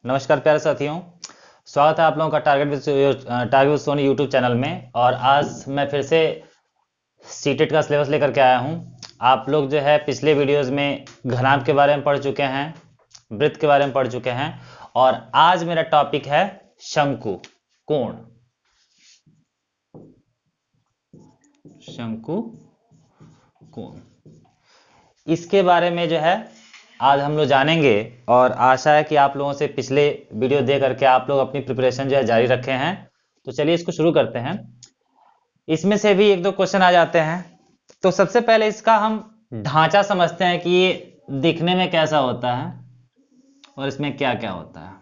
नमस्कार प्यारे साथियों, स्वागत है आप लोगों का target with Sony YouTube channel में। और आज मैं फिर से सीटेट का सिलेबस लेकर के आया हूं। आप लोग जो है पिछले वीडियोस में घनाभ के बारे में पढ़ चुके हैं, वृत्त के बारे में पढ़ चुके हैं, और आज मेरा टॉपिक है शंकु कोण। शंकु कोण, इसके बारे में जो है आज हम लोग जानेंगे। और आशा है कि आप लोगों से पिछले वीडियो दे करके आप लोग अपनी प्रिपरेशन जो है जारी रखे हैं। तो चलिए इसको शुरू करते हैं। इसमें से भी एक दो क्वेश्चन आ जाते हैं। तो सबसे पहले इसका हम ढांचा समझते हैं कि ये दिखने में कैसा होता है और इसमें क्या क्या होता है।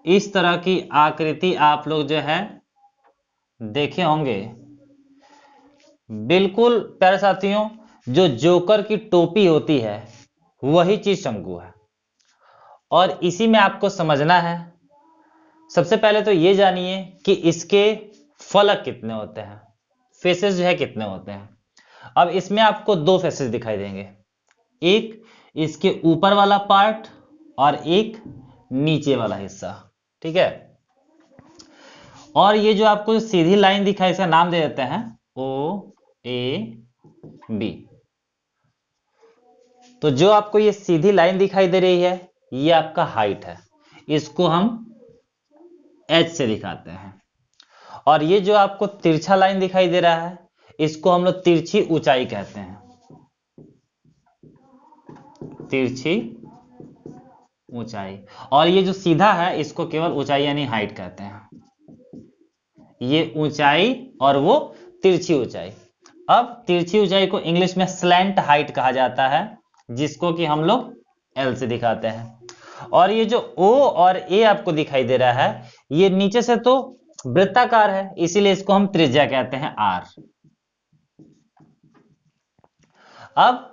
इस तरह की आकृति आप लोग जो है देखे होंगे। बिल्कुल प्यारे साथियों, जो जोकर की टोपी होती है वही चीज शंकु है। और इसी में आपको समझना है। सबसे पहले तो ये जानिए कि इसके फलक कितने होते हैं, फेसेस जो है कितने होते हैं। अब इसमें आपको दो फेसेस दिखाई देंगे, एक इसके ऊपर वाला पार्ट और एक नीचे वाला हिस्सा, ठीक है। और ये जो आपको सीधी लाइन दिखाई, इसका नाम दे देते हैं OAB। तो जो आपको ये सीधी लाइन दिखाई दे रही है ये आपका हाइट है, इसको हम H से दिखाते हैं। और ये जो आपको तिरछा लाइन दिखाई दे रहा है इसको हम लोग तिरछी ऊंचाई कहते हैं, तिरछी ऊंचाई। और ये जो सीधा है इसको केवल ऊंचाई यानी हाइट कहते हैं। ये ऊंचाई और वो तिरछी ऊंचाई। अब तिरछी ऊंचाई को इंग्लिश में स्लैंट हाइट कहा जाता है, जिसको कि हम लोग L से दिखाते हैं। और ये जो O और A आपको दिखाई दे रहा है ये नीचे से तो वृत्ताकार है, इसीलिए इसको हम त्रिज्या कहते हैं R। अब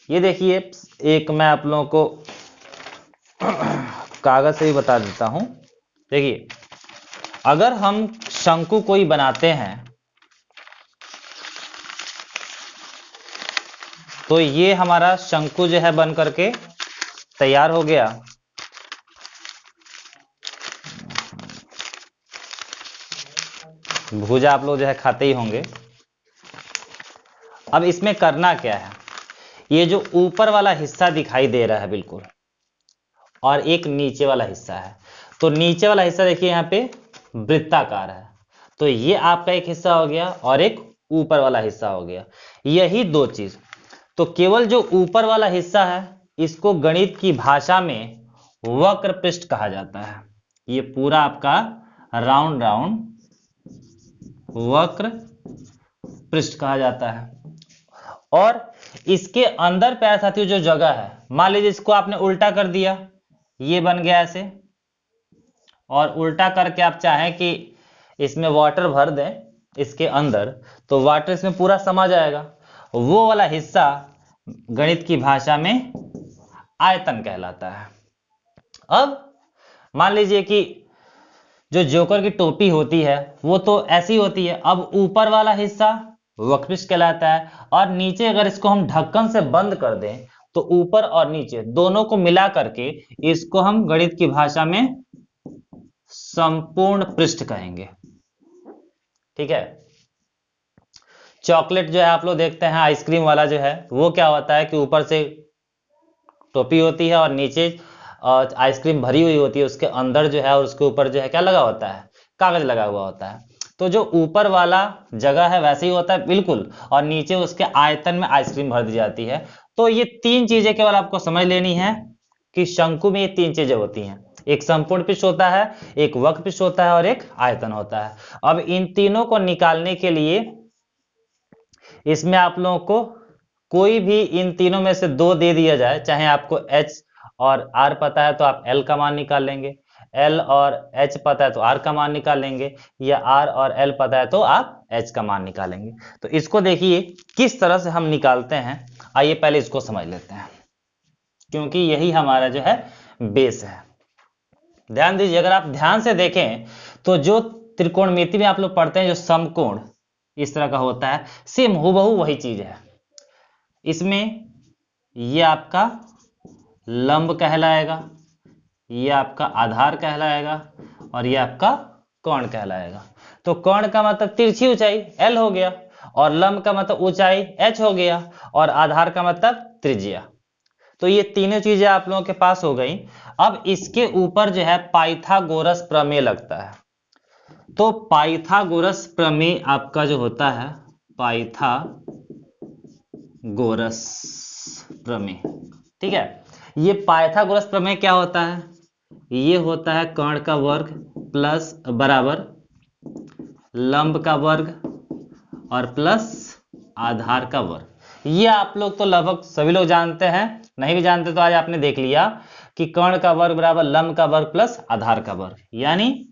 ये देखिए, एक मैं आप लोगों को कागज से भी बता देता हूं। देखिए, अगर हम शंकु कोई बनाते हैं तो ये हमारा शंकु जो है बन करके तैयार हो गया। भुजा आप लोग जो है खाते ही होंगे। अब इसमें करना क्या है, ये जो ऊपर वाला हिस्सा दिखाई दे रहा है बिल्कुल, और एक नीचे वाला हिस्सा है। तो नीचे वाला हिस्सा देखिए यहाँ पे वृत्ताकार है, तो ये आपका एक हिस्सा हो गया और एक ऊपर वाला हिस्सा हो गया, यही दो चीज। तो केवल जो ऊपर वाला हिस्सा है इसको गणित की भाषा में वक्र पृष्ठ कहा जाता है। ये पूरा आपका राउंड राउंड वक्र पृष्ठ कहा जाता है। और इसके अंदर प्यारे साथियों जो जगह है, मान लीजिए इसको आपने उल्टा कर दिया, ये बन गया ऐसे, और उल्टा करके आप चाहें कि इसमें वाटर भर दें इसके अंदर, तो वाटर इसमें पूरा समा जाएगा। वो वाला हिस्सा गणित की भाषा में आयतन कहलाता है। अब मान लीजिए कि जो जोकर की टोपी होती है वो तो ऐसी होती है। अब ऊपर वाला हिस्सा वक्रपृष्ठ कहलाता है, और नीचे अगर इसको हम ढक्कन से बंद कर दें तो ऊपर और नीचे दोनों को मिला करके इसको हम गणित की भाषा में संपूर्ण पृष्ठ कहेंगे, ठीक है। चॉकलेट जो है आप लोग देखते हैं, आइसक्रीम वाला जो है वो क्या होता है कि ऊपर से टोपी होती है और नीचे आइसक्रीम भरी हुई होती है, उसके अंदर जो है और उसके ऊपर जो है क्या लगा होता है, कागज लगा हुआ होता है। तो जो ऊपर वाला जगह है वैसे ही होता है बिल्कुल, और नीचे उसके आयतन में आइसक्रीम भर दी जाती है। तो ये तीन चीजें केवल आपको समझ लेनी है कि शंकु में ये तीन चीजें होती हैं, एक संपूर्ण पृष्ठ होता है, एक वक्र पृष्ठ होता है और एक आयतन होता है। अब इन तीनों को निकालने के लिए इसमें आप लोगों को कोई भी इन तीनों में से दो दे दिया जाए, चाहे आपको H और R पता है तो आप L का मान निकाल लेंगे, L और H पता है तो R का मान निकाल लेंगे, या R और L पता है तो आप H का मान निकालेंगे। तो इसको देखिए किस तरह से हम निकालते हैं। आइए पहले इसको समझ लेते हैं, क्योंकि यही हमारा जो है बेस है। ध्यान दीजिए, अगर आप ध्यान से देखें तो जो त्रिकोणमिति में आप लोग पढ़ते हैं जो समकोण इस तरह का होता है, सेम हूबहू वही चीज है। इसमें ये आपका लंब कहलाएगा, ये आपका आधार कहलाएगा और ये आपका कोण कहलाएगा। तो कोण का मतलब तिरछी ऊंचाई L हो गया और लंब का मतलब ऊंचाई H हो गया और आधार का मतलब त्रिज्या। तो ये तीनों चीजें आप लोगों के पास हो गई। अब इसके ऊपर जो है पाइथागोरस प्रमेय लगता है। तो पाइथागोरस प्रमेय आपका जो होता है पाइथागोरस प्रमेय, ठीक है। ये पाइथागोरस प्रमेय क्या होता है? ये होता है कोण का वर्ग प्लस बराबर लंब का वर्ग और प्लस आधार का वर्ग। ये आप लोग तो लगभग सभी लोग जानते हैं, नहीं भी जानते तो आज आपने देख लिया कि कोण का वर्ग बराबर लंब का वर्ग प्लस आधार का वर्ग। यानी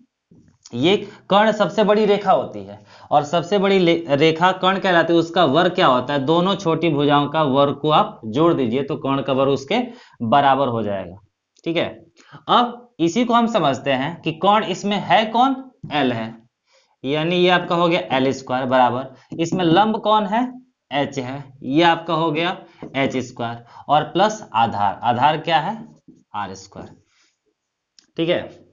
ये कर्ण सबसे बड़ी रेखा होती है और सबसे बड़ी रेखा कर्ण कहलाती है, उसका वर्ग क्या होता है? दोनों छोटी भुजाओं का वर्ग को आप जोड़ दीजिए तो कर्ण का वर्ग उसके बराबर हो जाएगा, ठीक है। अब इसी को हम समझते हैं कि कोण इसमें है कौन? L है, यानी ये आपका हो गया L स्क्वायर बराबर इसमें लंब कौन है? H है, ये आपका हो गया H स्क्वायर और प्लस आधार, आधार क्या है? R स्क्वायर, ठीक है।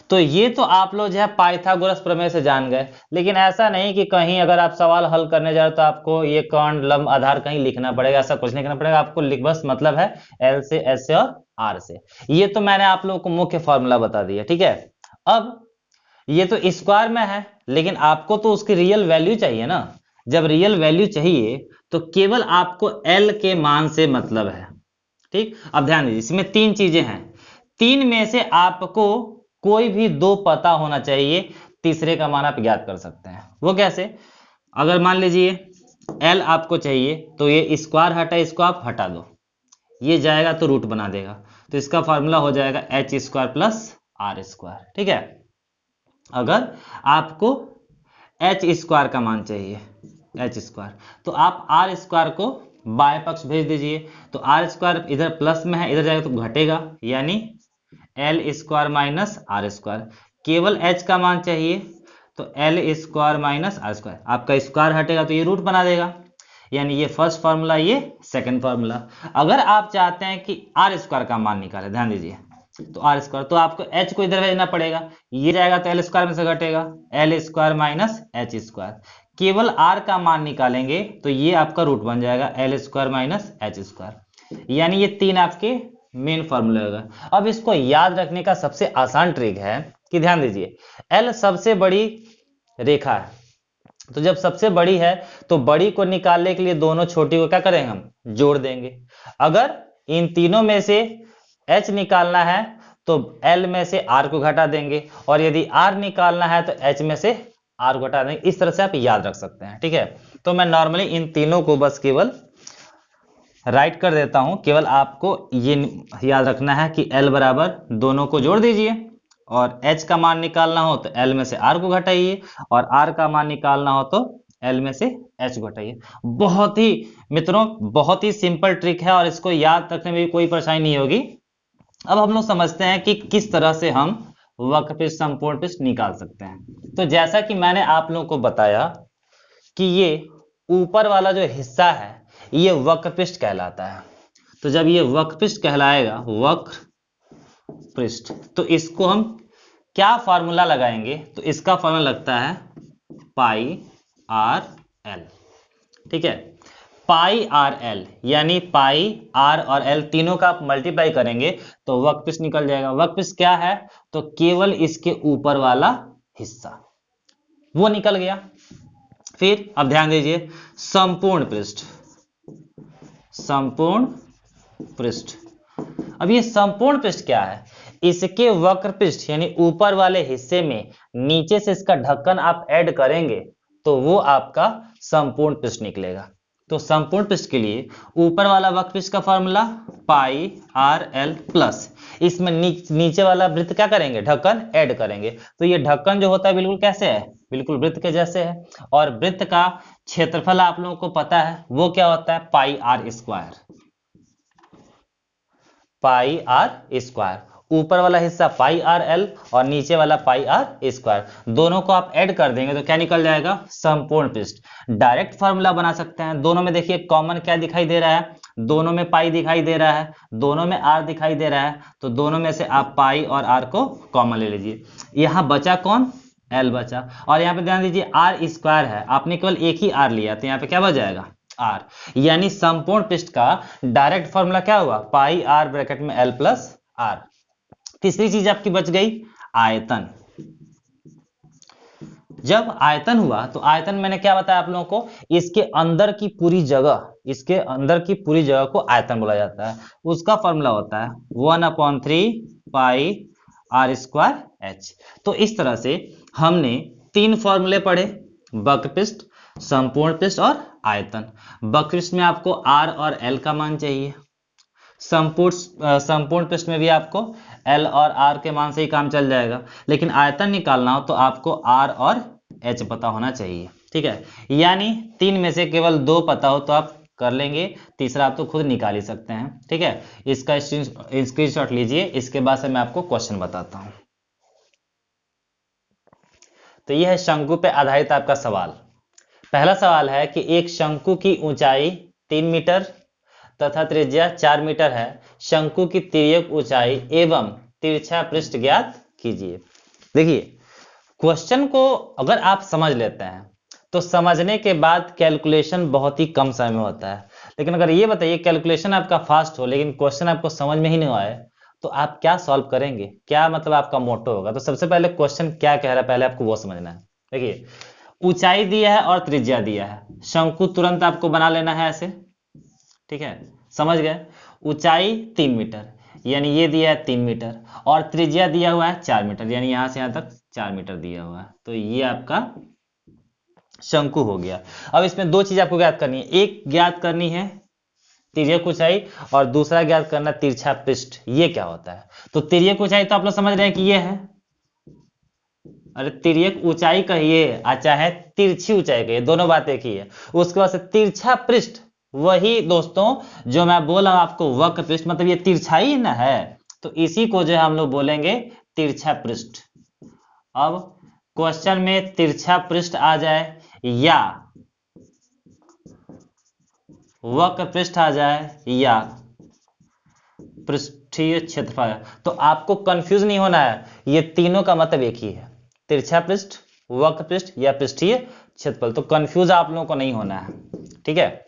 तो ये तो आप लोग जो है पाइथागोरस प्रमेय से जान गए, लेकिन ऐसा नहीं कि कहीं अगर आप सवाल हल करने जा रहे हो तो आपको ये कोण लंब आधार कहीं लिखना पड़ेगा, ऐसा कुछ नहीं करना पड़ेगा आपको। बस मतलब है L से S से और R से। ये तो मैंने आप लोगों को मुख्य फॉर्मूला बता दिया, ठीक है। अब ये तो स्क्वायर में है, लेकिन आपको तो उसकी रियल वैल्यू चाहिए ना। जब रियल वैल्यू चाहिए तो केवल आपको L के मान से मतलब है, ठीक। अब ध्यान दीजिए, इसमें तीन चीजें हैं, तीन में से आपको कोई भी दो पता होना चाहिए, तीसरे का मान आप ज्ञात कर सकते हैं। वो कैसे? अगर मान लीजिए L आपको चाहिए तो ये स्क्वायर हटा, इसको आप हटा दो, ये जाएगा तो रूट बना देगा, तो इसका फॉर्मूला हो जाएगा H square plus R square, ठीक है। अगर आपको H स्क्वायर का मान चाहिए, H स्क्वायर, तो आप R स्क्वायर को बाएं पक्ष भेज दीजिए, तो R स्क्वायर इधर प्लस में है, इधर जाएगा तो घटेगा, यानी L square minus R square. केवल H का मान चाहिए तो L square minus R square, आपका स्क्वायर हटेगा तो ये रूट बना देगा, यानी ये फर्स्ट फार्मूला, ये सेकंड फार्मूला। अगर आप चाहते हैं कि R स्क्वायर का मान निकाले, ध्यान दीजिए, तो R स्क्वायर, तो आपको H को इधर भेजना पड़ेगा, ये जाएगा तो L स्क्वायर में से घटेगा, L square minus H square. केवल R का मान निकालेंगे तो ये आपका रूट बन जाएगा L square minus H square, यानी ये तीन आपके मेन फॉर्मूला होगा। अब इसको याद रखने का सबसे आसान ट्रिक है कि ध्यान दीजिए, L सबसे बड़ी रेखा है, तो जब सबसे बड़ी है तो बड़ी को निकालने के लिए दोनों छोटी को क्या करेंगे? हम जोड़ देंगे। अगर इन तीनों में से H निकालना है तो L में से R को घटा देंगे, और यदि R निकालना है तो H में से R को घटा देंगे। इस तरह से आप याद रख सकते हैं, ठीक है। तो मैं नॉर्मली इन तीनों को बस केवल राइट कर देता हूं, केवल आपको ये याद रखना है कि L बराबर दोनों को जोड़ दीजिए, और H का मान निकालना हो तो L में से R को घटाइए, और R का मान निकालना हो तो L में से H को घटाइए। बहुत ही मित्रों, बहुत ही सिंपल ट्रिक है और इसको याद रखने में भी कोई परेशानी नहीं होगी। अब हम लोग समझते हैं कि किस तरह से हम वक्र पृष्ठ, संपूर्ण पृष्ठ निकाल सकते हैं। तो जैसा कि मैंने आप लोगों को बताया कि ये ऊपर वाला जो हिस्सा है ये वक्र पृष्ठ कहलाता है। तो जब ये वक्र पृष्ठ कहलाएगा, वक्र पृष्ठ, तो इसको हम क्या फार्मूला लगाएंगे? तो इसका फार्मूला लगता है पाई आर एल, ठीक है। पाई आर एल, यानी पाई आर और एल तीनों का आप मल्टीप्लाई करेंगे तो वक्र पृष्ठ निकल जाएगा। वक्र पृष्ठ क्या है? तो केवल इसके ऊपर वाला हिस्सा, वो निकल गया। फिर अब ध्यान दीजिए, संपूर्ण पृष्ठ, संपूर्ण पृष्ठ। अब ये संपूर्ण पृष्ठ क्या है? इसके वक्र पृष्ठ यानी ऊपर वाले हिस्से में नीचे से इसका ढक्कन आप ऐड करेंगे तो वो आपका संपूर्ण पृष्ठ निकलेगा। तो संपूर्ण पृष्ठ के लिए ऊपर वाला वक्र पृष्ठ का फॉर्मूला पाई आर एल प्लस इसमें नीचे वाला वृत्त क्या करेंगे? ढक्कन ऐड करेंगे। तो ये ढक्कन जो होता है बिल्कुल कैसे है? बिल्कुल वृत्त के जैसे है, और वृत्त का क्षेत्रफल आप लोगों को पता है वो क्या होता है? Pi r square, pi r square. ऊपर वाला हिस्सा पाई आर एल और नीचे वाला पाई आर स्क्वायर, दोनों को आप ऐड कर देंगे तो क्या निकल जाएगा? संपूर्ण पृष्ठ। डायरेक्ट फार्मूला बना सकते हैं, दोनों में देखिए कॉमन क्या दिखाई दे रहा है? दोनों में पाई दिखाई दे रहा है, दोनों में आर दिखाई दे रहा है, तो दोनों में से आप पाई और आर को कॉमन ले लीजिए। यहां बचा कौन? एल बचा। और यहाँ पे ध्यान दीजिए आर स्क्वायर है, आपने केवल एक ही आर लिया, तो यहाँ पे क्या बच जाएगा? आर। यानी संपूर्ण पृष्ठ का डायरेक्ट फॉर्मूला क्या हुआ? पाई आर ब्रैकेट में एल प्लस आर। तीसरी चीज आपकी बच गई आयतन। जब आयतन हुआ तो आयतन मैंने क्या बताया आप लोगों को? इसके अंदर की पूरी जगह, इसके अंदर की पूरी जगह को आयतन बोला जाता है। उसका फॉर्मूला होता है 1/3 पाई आर स्क्वायर एच। तो इस तरह से हमने 3 फॉर्मूले पढ़े, वक्रपृष्ठ, संपूर्ण पृष्ठ और आयतन। वक्रपृष्ठ में आपको आर और एल का मान चाहिए, संपूर्ण पृष्ठ में भी आपको एल और आर के मान से ही काम चल जाएगा, लेकिन आयतन निकालना हो तो आपको आर और एच पता होना चाहिए। ठीक है, यानी 3 में से केवल 2 पता हो तो आप कर लेंगे, तीसरा आप तो खुद निकाल ही सकते हैं। ठीक है, इसका स्क्रीनशॉट लीजिए, इसके बाद से मैं आपको क्वेश्चन बताता हूं। तो यह है शंकु पे आधारित आपका सवाल। पहला सवाल है कि एक शंकु की ऊंचाई 3 मीटर तथा त्रिज्या 4 मीटर है, शंकु की तिर्यक ऊंचाई एवं तिरछा पृष्ठ ज्ञात कीजिए। देखिए, क्वेश्चन को अगर आप समझ लेते हैं तो समझने के बाद कैलकुलेशन बहुत ही कम समय में होता है। लेकिन अगर ये बताइए कैलकुलेशन आपका फास्ट हो लेकिन क्वेश्चन आपको समझ में ही नहीं आए, तो आप क्या सॉल्व करेंगे? क्या मतलब आपका मोटो होगा? तो सबसे पहले क्वेश्चन क्या कह रहा है पहले आपको वो समझना है। देखिए, ऊंचाई दिया है और त्रिज्या दिया है, शंकु तुरंत आपको बना लेना है ऐसे। ठीक है, समझ गए? ऊंचाई 3 मीटर यानी ये दिया है 3 मीटर, और त्रिज्या दिया हुआ है 4 मीटर यानी यहां से यहां तक 4 मीटर दिया हुआ है, तो ये आपका शंकु हो गया। अब इसमें 2 चीज आपको ज्ञात करनी है, एक ज्ञात करनी है तिर्यक ऊंचाई और दूसरा ज्ञात करना तिरछा पृष्ठ। ये क्या होता है? तो तिर्यक ऊंचाई तो आप लोग समझ रहे हैं कि ये है, अरे तिर्यक ऊंचाई कहिए चाहे तिरछी ऊंचाई कहिए, दोनों बात एक ही है। उसके बाद से तिरछा पृष्ठ, वही दोस्तों जो मैं बोला आपको वक्र पृष्ठ, मतलब ये तिरछाई ना है, तो इसी को जो हम लोग बोलेंगे तिरछा पृष्ठ। अब क्वेश्चन में तिरछा पृष्ठ आ जाए या वक्र पृष्ठ आ जाए या पृष्ठीय क्षेत्रफल, तो आपको कंफ्यूज नहीं होना है, ये तीनों का मतलब एक ही है, तिरछा पृष्ठ, वक्र पृष्ठ या पृष्ठीय क्षेत्रफल। तो कंफ्यूज आप लोगों को नहीं होना है। ठीक है,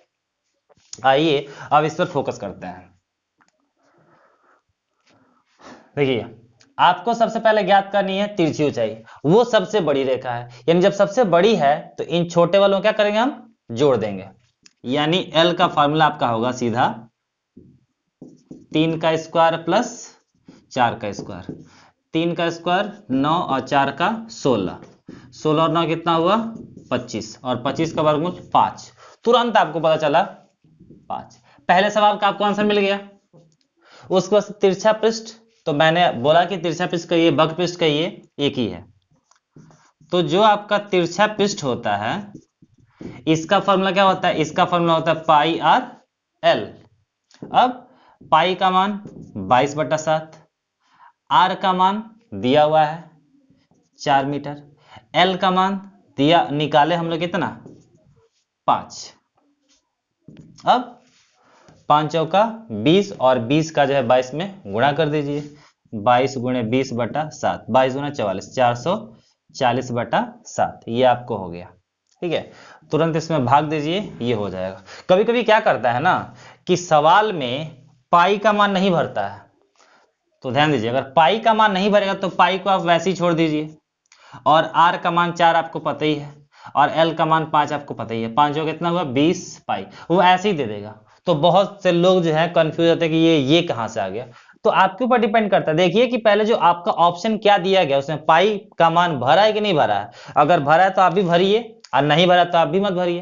आइए अब इस पर फोकस करते हैं। देखिए, आपको सबसे पहले ज्ञात करनी है तिरछी ऊंचाई, वो सबसे बड़ी रेखा है, यानी जब सबसे बड़ी है तो इन छोटे वालों क्या करेंगे? हम जोड़ देंगे, यानी एल का फॉर्मूला आपका होगा सीधा 3 का स्क्वायर प्लस 4 का स्क्वायर। 3 का स्क्वायर 9 और 4 का 16, 16 और 9 कितना हुआ? 25, और 25 का वर्गमूल 5। तुरंत आपको पता चला 5। पहले सवाल का आपको आंसर मिल गया। उसके बाद तिरछा पृष्ठ, तो मैंने बोला कि तिरछा पृष्ठ कहिए वक्र पृष्ठ कहिए एक ही है, तो जो आपका तिरछा पृष्ठ होता है इसका फॉर्मूला क्या होता है? इसका फॉर्मूला होता है पाई आर एल। अब पाई का मान 22/7, आर का मान दिया हुआ है 4 मीटर, एल का मान दिया, निकाले हम लोग कितना? 5। अब 5 चौका 20 और 20 का जो है 22 में गुणा कर दीजिए, 22 गुणे 20/7, 22 गुना 44, 440/7, ये आपको हो गया। ठीक है, तुरंत इसमें भाग दीजिए, ये हो जाएगा। कभी कभी क्या करता है ना कि सवाल में पाई का मान नहीं भरता है, तो ध्यान दीजिए, अगर पाई का मान नहीं भरेगा तो पाई को आप वैसे ही छोड़ दीजिए, और आर का मान 4 आपको पता ही है, और एल का मान 5 आपको पता ही है, 5 जो कितना हुआ 20 पाई, वो ऐसे ही दे देगा। तो बहुत से लोग जो है कंफ्यूज होते हैं कि ये कहां से आ गया। तो आपके ऊपर डिपेंड करता है, देखिए कि पहले जो आपका ऑप्शन क्या दिया गया उसमें पाई का मान भरा है कि नहीं भरा है। अगर भरा है तो आप भी भरिए, और नहीं भरा तो आप भी मत भरिए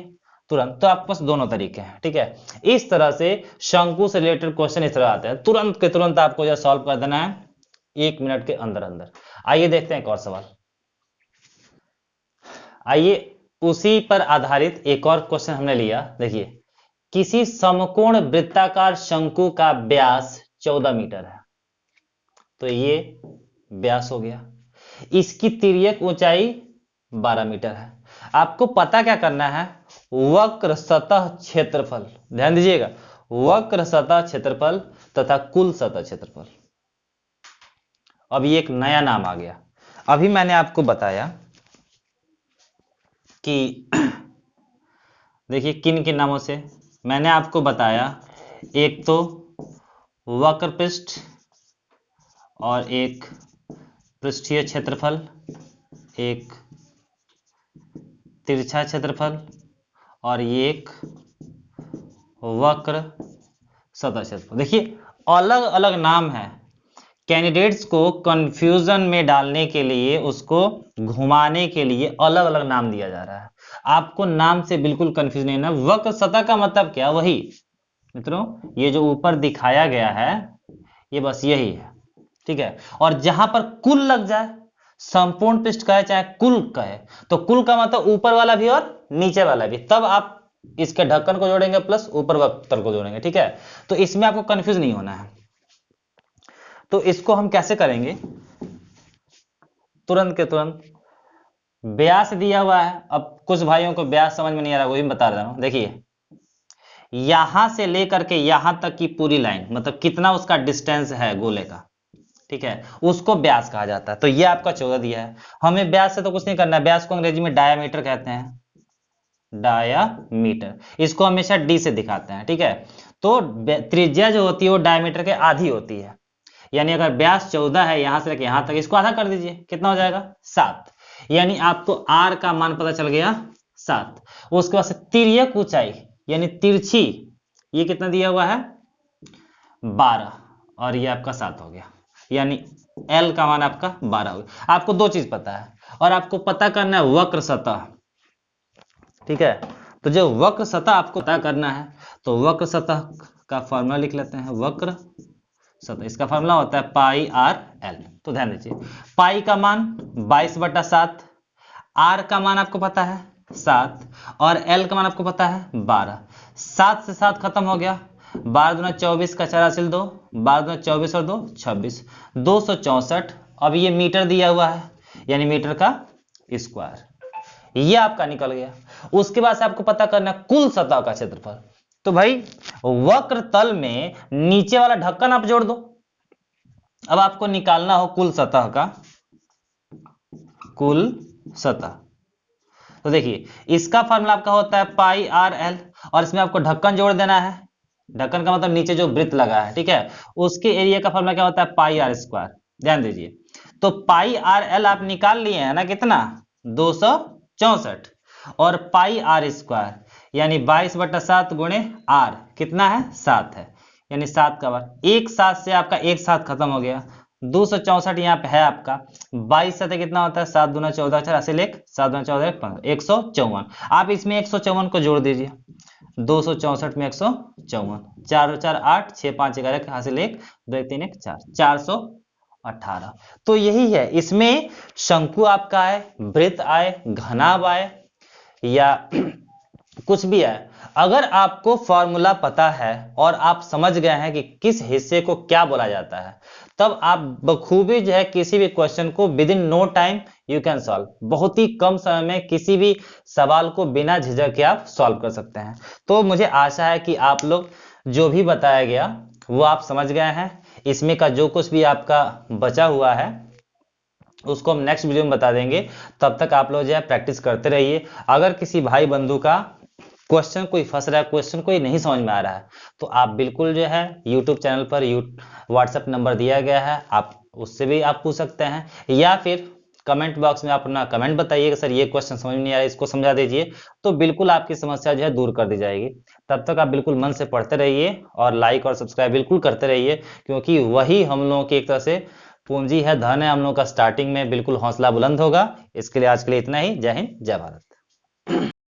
तुरंत। तो आपके पास दोनों तरीके हैं। ठीक है, इस तरह से शंकु से रिलेटेड क्वेश्चन इस तरह आते हैं, तुरंत के तुरंत आपको यह सॉल्व कर देना है 1 मिनट के अंदर अंदर। आइए देखते हैं एक और सवाल। आइए उसी पर आधारित एक और क्वेश्चन हमने लिया। देखिए, किसी समकोण वृत्ताकार शंकु का व्यास 14 मीटर है, तो ये व्यास हो गया, इसकी तिर्यक ऊंचाई 12 मीटर है। आपको पता क्या करना है? वक्र सतह क्षेत्रफल, ध्यान दीजिएगा, वक्र सतह क्षेत्रफल तथा कुल सतह क्षेत्रफल। अब ये एक नया नाम आ गया। अभी मैंने आपको बताया कि देखिए किन किन नामों से मैंने आपको बताया, एक तो वक्र पृष्ठ और एक पृष्ठीय क्षेत्रफल, एक तिरछा क्षेत्रफल और ये एक वक्र सतह क्षेत्रफल। देखिए अलग अलग नाम है। कैंडिडेट्स को कंफ्यूजन में डालने के लिए, उसको घुमाने के लिए अलग अलग नाम दिया जा रहा है। आपको नाम से बिल्कुल कंफ्यूज नहीं होना। वक्र सतह का मतलब क्या, वही मित्रों ये जो ऊपर दिखाया गया है ये बस यही है, ठीक है। और जहां पर कुल लग जाए, संपूर्ण पृष्ठ कहे चाहे कुल कहे, तो कुल का मतलब ऊपर वाला भी और नीचे वाला भी, तब आप इसके ढक्कन को जोड़ेंगे प्लस ऊपर वक्र को जोड़ेंगे, ठीक है। तो इसमें आपको कंफ्यूज नहीं होना है। तो इसको हम कैसे करेंगे, तुरंत के तुरंत व्यास दिया हुआ है। अब कुछ भाइयों को व्यास समझ में नहीं आ रहा, वो भी बता रहा हूं। देखिए यहां से लेकर के यहां तक की पूरी लाइन, मतलब कितना उसका डिस्टेंस है गोले का, ठीक है, उसको व्यास कहा जाता है। तो ये आपका 14 दिया है। हमें व्यास से तो कुछ नहीं करना है, व्यास को अंग्रेजी में डायामीटर कहते हैं, डायामीटर। इसको हमेशा डी से दिखाते हैं, ठीक है। तो त्रिज्या जो होती है वो डायामीटर के आधी होती है, यानी अगर व्यास 14 है यहां से लेकर यहां तक, इसको आधा कर दीजिए, कितना हो जाएगा 7। यानी आपको आर का मान पता चल गया 7। उसके बाद से तिर्यक ऊंचाई यानी तिरछी, ये कितना दिया हुआ है 12, और ये आपका 7 हो गया, यानी एल का मान आपका 12 हो गया। आपको दो चीज पता है, और आपको पता करना है वक्र सतह, ठीक है। तो जो वक्र सतह आपको पता करना है, तो वक्र सतह का फॉर्मूला लिख लेते हैं। वक्र सतह, इसका फॉर्मूला होता है पाई आर एल। तो ध्यान दीजिए, पाई का मान 22/7, आर का मान आपको पता है 7, और एल का मान आपको पता है 12। 7 से 7 खत्म हो गया, 12 दूना 24 का 4 हासिल 2, 12 दूना 24 और 2 26, 264। अब ये मीटर दिया हुआ है, यानी मीटर का स्क्वायर, ये आपका निकल गया। उसके बाद से आपको पता करना कुल सतह का क्षेत्रफल। तो भाई वक्र तल में नीचे वाला ढक्कन आप जोड़ दो। अब आपको निकालना हो कुल सतह का, कुल सतह। तो देखिए इसका फॉर्मूला आपका होता है पाई आर एल, और इसमें आपको ढक्कन जोड़ देना है। ढक्कन का मतलब नीचे जो वृत्त लगा है, ठीक है, उसके एरिया का फॉर्मूला क्या होता है पाई आर स्क्वायर। ध्यान दीजिए, तो पाई आर एल आप निकाल लिए हैं ना, कितना 264, और पाई आर स्क्वायर यानी 22/7 गुणे आर कितना है 7 है, यानी 7 का बार, एक 7 से आपका एक 7 खत्म हो गया, 264 यहाँ पे है आपका, 22 से कितना होता है 7 दूना 14, 4 हासिल 1, 7 दूना 14 15, 154। आप इसमें 154 को जोड़ दीजिए, 264 में 154, 4 और 4 8, 6 5 11 हासिल 1, 2 1 3 1 4, 418। तो यही है, इसमें शंकु आपका आए, वृत्त आए, घनाभ आए, या कुछ भी है, अगर आपको फॉर्मूला पता है और आप समझ गए हैं कि किस हिस्से को क्या बोला जाता है, तब आप बखूबी जो है किसी भी क्वेश्चन को within no time you can solve, बहुत ही कम समय में किसी भी सवाल को बिना झिझक के आप सॉल्व कर सकते हैं। तो मुझे आशा है कि आप लोग जो भी बताया गया वो आप समझ गए हैं। इसमें का जो कुछ भी आपका बचा हुआ है उसको हम नेक्स्ट वीडियो में बता देंगे। तब तक आप लोग जो है प्रैक्टिस करते रहिए। अगर किसी भाई बंधु का क्वेश्चन कोई फंस रहा है, क्वेश्चन कोई नहीं समझ में आ रहा है, तो आप बिल्कुल जो है यूट्यूब चैनल पर व्हाट्सएप नंबर दिया गया है, आप उससे भी आप पूछ सकते हैं, या फिर कमेंट बॉक्स में आप अपना कमेंट बताइए कि सर ये क्वेश्चन समझ में नहीं आ रहा, इसको समझा दीजिए, तो बिल्कुल आपकी समस्या जो है दूर कर दी जाएगी। तब तक आप बिल्कुल मन से पढ़ते रहिए और लाइक और सब्सक्राइब बिल्कुल करते रहिए, क्योंकि वही हम लोगों की एक तरह से पूंजी है, धन है हम लोगों का। स्टार्टिंग में बिल्कुल हौसला बुलंद होगा। इसके लिए आज के लिए इतना ही। जय हिंद, जय भारत।